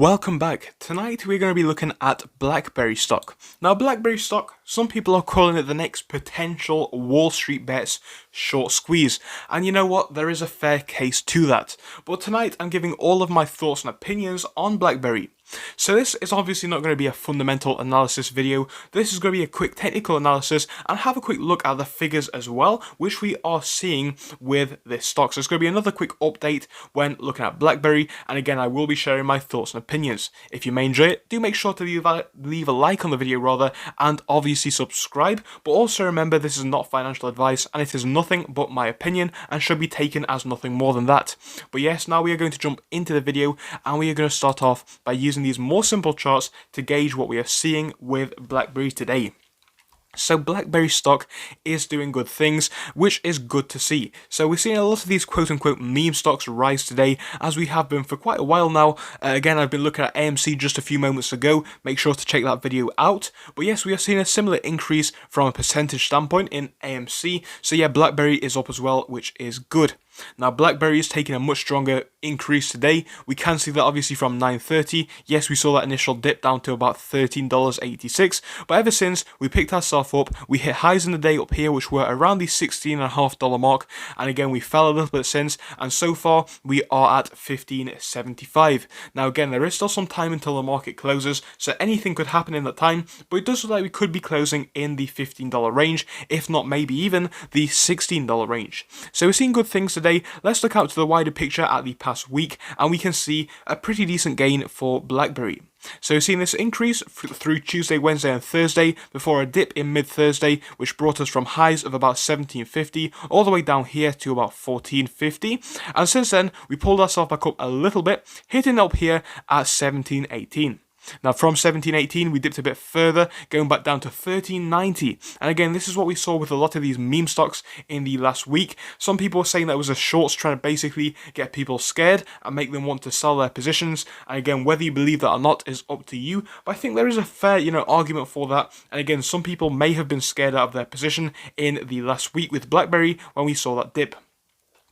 Welcome back. Tonight we're going to be looking at Blackberry stock. Now Blackberry stock, some people are calling it the next potential Wallstreetbets short squeeze. And you know what? There is a fair case to that. But tonight I'm giving all of my thoughts and opinions on Blackberry. So this is obviously not going to be a fundamental analysis video. This is going to be a quick technical analysis and have a quick look at the figures as well, which we are seeing with this stock. So it's going to be another quick update when looking at Blackberry, and again I will be sharing my thoughts and opinions. If you may enjoy it, do make sure to leave a like on the video and obviously subscribe, but also remember this is not financial advice and it is nothing but my opinion and should be taken as nothing more than that. But yes, now we are going to jump into the video and we are going to start off by using these more simple charts to gauge what we are seeing with Blackberry today. So Blackberry stock is doing good things, which is good to see. So we're seeing a lot of these quote-unquote meme stocks rise today, as we have been for quite a while now. Again, I've been looking at AMC just a few moments ago. Make sure to check that video out. But yes, we are seeing a similar increase from a percentage standpoint in AMC. So yeah, Blackberry is up as well, which is good. Now Blackberry is taking a much stronger increase today. We can see that obviously from 9.30. Yes, we saw that initial dip down to about $13.86, but ever since we picked ourselves up, we hit highs in the day up here which were around the $16.50 mark, and again we fell a little bit since, and so far we are at $15.75. Now again, there is still some time until the market closes, so anything could happen in that time, but it does look like we could be closing in the $15 range, if not maybe even the $16 range. So we're seeing good things today. Let's look out to the wider picture at the past week, and we can see a pretty decent gain for Blackberry. So we've seen this increase through Tuesday, Wednesday and Thursday before a dip in mid-Thursday, which brought us from highs of about $17.50 all the way down here to about $14.50, and since then we pulled ourselves back up a little bit, hitting up here at $17.18. Now from $17.18 we dipped a bit further, going back down to $13.90, and again this is what we saw with a lot of these meme stocks in the last week. Some people were saying that it was a shorts trying to basically get people scared and make them want to sell their positions, and again whether you believe that or not is up to you, but I think there is a fair argument for that. And again, some people may have been scared out of their position in the last week with Blackberry when we saw that dip.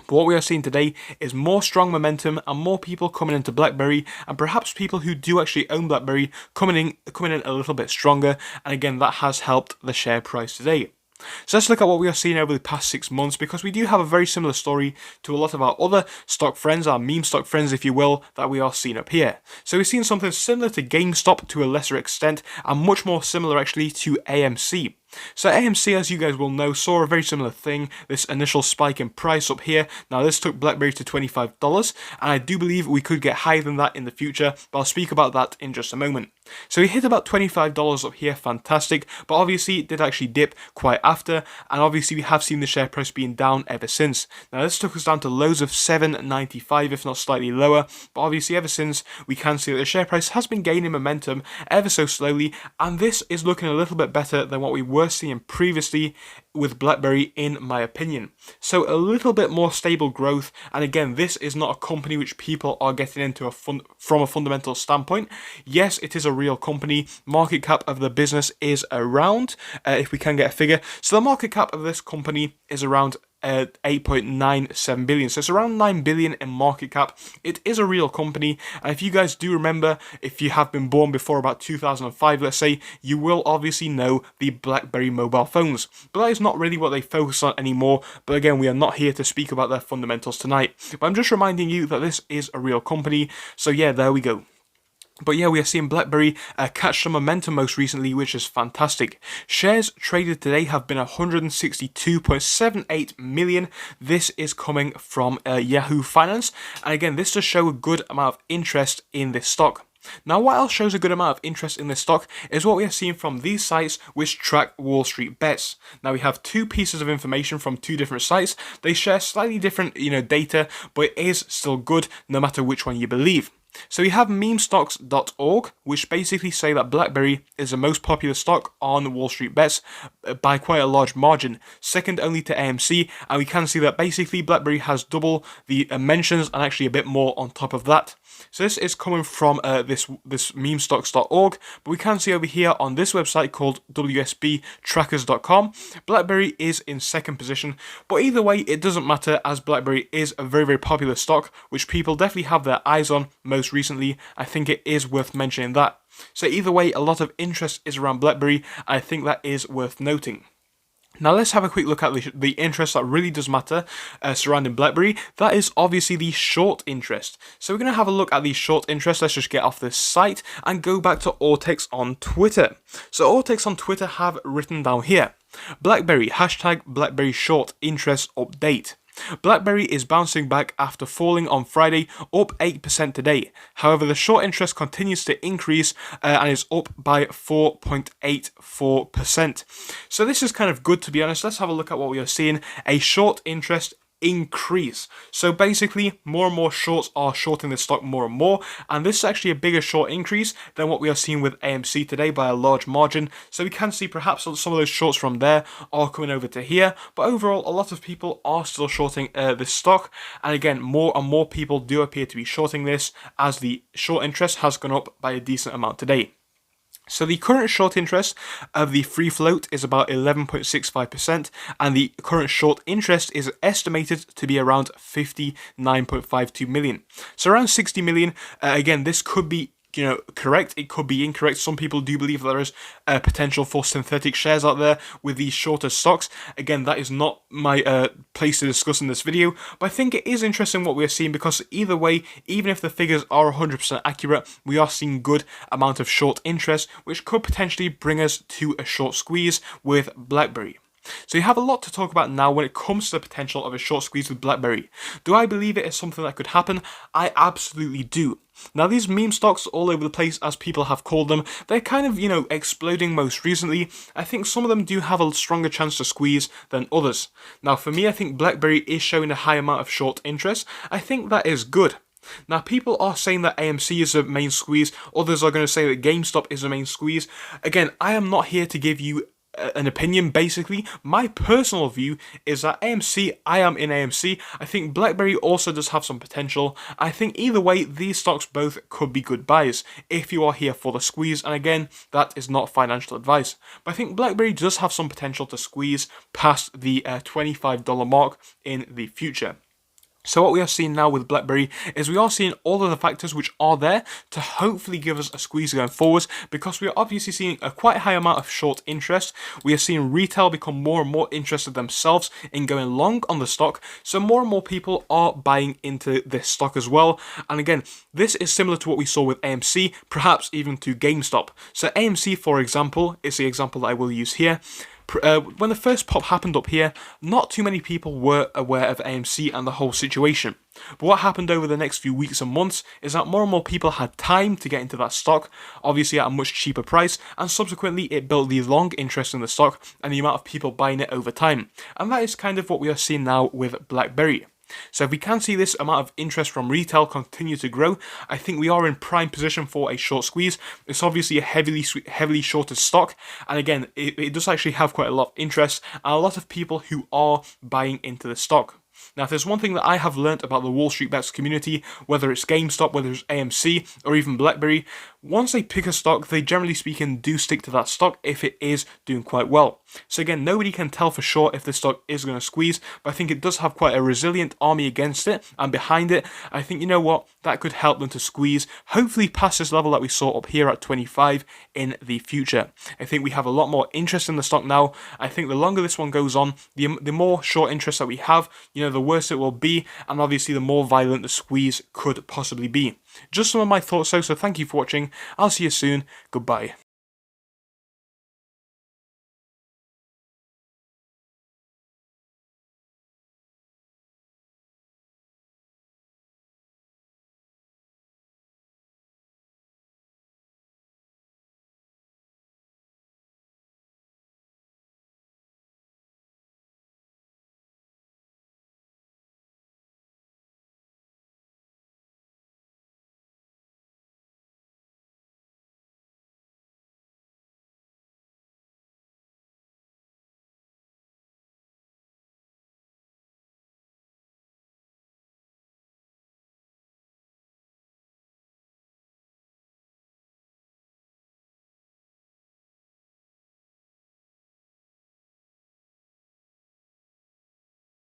But what we are seeing today is more strong momentum and more people coming into Blackberry, and perhaps people who do actually own Blackberry coming in a little bit stronger, and again that has helped the share price today. So let's look at what we are seeing over the past 6 months, because we do have a very similar story to a lot of our other stock friends, our meme stock friends if you will, that we are seeing up here. So we've seen something similar to GameStop to a lesser extent, and much more similar actually to AMC. So AMC, as you guys will know, saw a very similar thing, this initial spike in price up here. Now this took Blackberry to $25, and I do believe we could get higher than that in the future, but I'll speak about that in just a moment. So we hit about $25 up here, fantastic, but obviously it did actually dip quite after, and obviously we have seen the share price being down ever since. Now this took us down to lows of $7.95, if not slightly lower, but obviously ever since we can see that the share price has been gaining momentum ever so slowly, and this is looking a little bit better than what we were seeing previously with Blackberry in my opinion. So a little bit more stable growth, and again this is not a company which people are getting into from a fundamental standpoint. Yes, it is a real company. Market cap of the business is around, if we can get a figure, so the market cap of this company is around 8.97 billion, so it's around 9 billion in market cap. It is a real company, and if you guys do remember, if you have been born before about 2005 let's say, you will obviously know the Blackberry mobile phones, but that is not really what they focus on anymore. But again, we are not here to speak about their fundamentals tonight, but I'm just reminding you that this is a real company. So yeah, there we go. But yeah, we are seeing Blackberry catch some momentum most recently, which is fantastic. Shares traded today have been 162.78 million. This is coming from Yahoo Finance. And again, this does show a good amount of interest in this stock. Now, what else shows a good amount of interest in this stock is what we are seeing from these sites which track Wallstreetbets. Now, we have two pieces of information from two different sites. They share slightly different, data, but it is still good no matter which one you believe. So we have memestocks.org, which basically say that Blackberry is the most popular stock on Wallstreetbets by quite a large margin, second only to AMC, and we can see that basically Blackberry has double the mentions and actually a bit more on top of that. So this is coming from this memestocks.org, but we can see over here on this website called wsbtrackers.com, BlackBerry is in second position, but either way it doesn't matter, as BlackBerry is a very, very popular stock which people definitely have their eyes on most recently. I think it is worth mentioning that. So either way, a lot of interest is around BlackBerry. I think that is worth noting. Now let's have a quick look at the interest that really does matter surrounding BlackBerry. That is obviously the short interest. So we're going to have a look at the short interest. Let's just get off this site and go back to Ortex on Twitter. So Ortex on Twitter have written down here, BlackBerry, hashtag BlackBerry short interest update. BlackBerry is bouncing back after falling on Friday, up 8% today. However, the short interest continues to increase and is up by 4.84%. So this is kind of good, to be honest. Let's have a look at what we are seeing. A short interest increase. So basically, more and more shorts are shorting the stock more and more, and this is actually a bigger short increase than what we are seeing with AMC today by a large margin. So we can see perhaps some of those shorts from there are coming over to here, but overall a lot of people are still shorting this stock, and again, more and more people do appear to be shorting this as the short interest has gone up by a decent amount today. So the current short interest of the free float is about 11.65%, and the current short interest is estimated to be around 59.52 million. So around 60 million. Again, this could be correct, it could be incorrect. Some people do believe there is potential for synthetic shares out there with these shorter stocks. Again, that is not my place to discuss in this video, but I think it is interesting what we are seeing, because either way, even if the figures are 100% accurate, we are seeing good amount of short interest, which could potentially bring us to a short squeeze with BlackBerry. So you have a lot to talk about now when it comes to the potential of a short squeeze with BlackBerry. Do I believe it is something that could happen? I absolutely do. Now these meme stocks all over the place, as people have called them, they're kind of, exploding most recently. I think some of them do have a stronger chance to squeeze than others. Now for me, I think BlackBerry is showing a high amount of short interest. I think that is good. Now, people are saying that AMC is the main squeeze. Others are going to say that GameStop is the main squeeze. Again, I am not here to give you an opinion. Basically, my personal view is that AMC, I am in AMC. I think BlackBerry also does have some potential. I think either way, these stocks both could be good buys if you are here for the squeeze. And again, that is not financial advice. But I think BlackBerry does have some potential to squeeze past the $25 mark in the future. So what we are seeing now with BlackBerry is we are seeing all of the factors which are there to hopefully give us a squeeze going forwards, because we are obviously seeing a quite high amount of short interest. We are seeing retail become more and more interested themselves in going long on the stock, so more and more people are buying into this stock as well. And again, this is similar to what we saw with AMC, perhaps even to GameStop. So AMC, for example, is the example that I will use here. When the first pop happened up here, not too many people were aware of AMC and the whole situation. But what happened over the next few weeks and months is that more and more people had time to get into that stock, obviously at a much cheaper price, and subsequently it built the long interest in the stock and the amount of people buying it over time. And that is kind of what we are seeing now with BlackBerry. So if we can see this amount of interest from retail continue to grow, I think we are in prime position for a short squeeze. It's obviously a heavily shorted stock, and again, it does actually have quite a lot of interest and a lot of people who are buying into the stock. Now, if there's one thing that I have learned about the Wallstreetbets community, whether it's GameStop, whether it's AMC, or even BlackBerry, once they pick a stock, they generally speaking do stick to that stock if it is doing quite well. So again, nobody can tell for sure if this stock is going to squeeze, but I think it does have quite a resilient army against it and behind it. I think, you know what, that could help them to squeeze, hopefully past this level that we saw up here at 25 in the future. I think we have a lot more interest in the stock now. I think the longer this one goes on, the more short interest that we have, the worse it will be, and obviously the more violent the squeeze could possibly be. Just some of my thoughts though, so thank you for watching. I'll see you soon. Goodbye.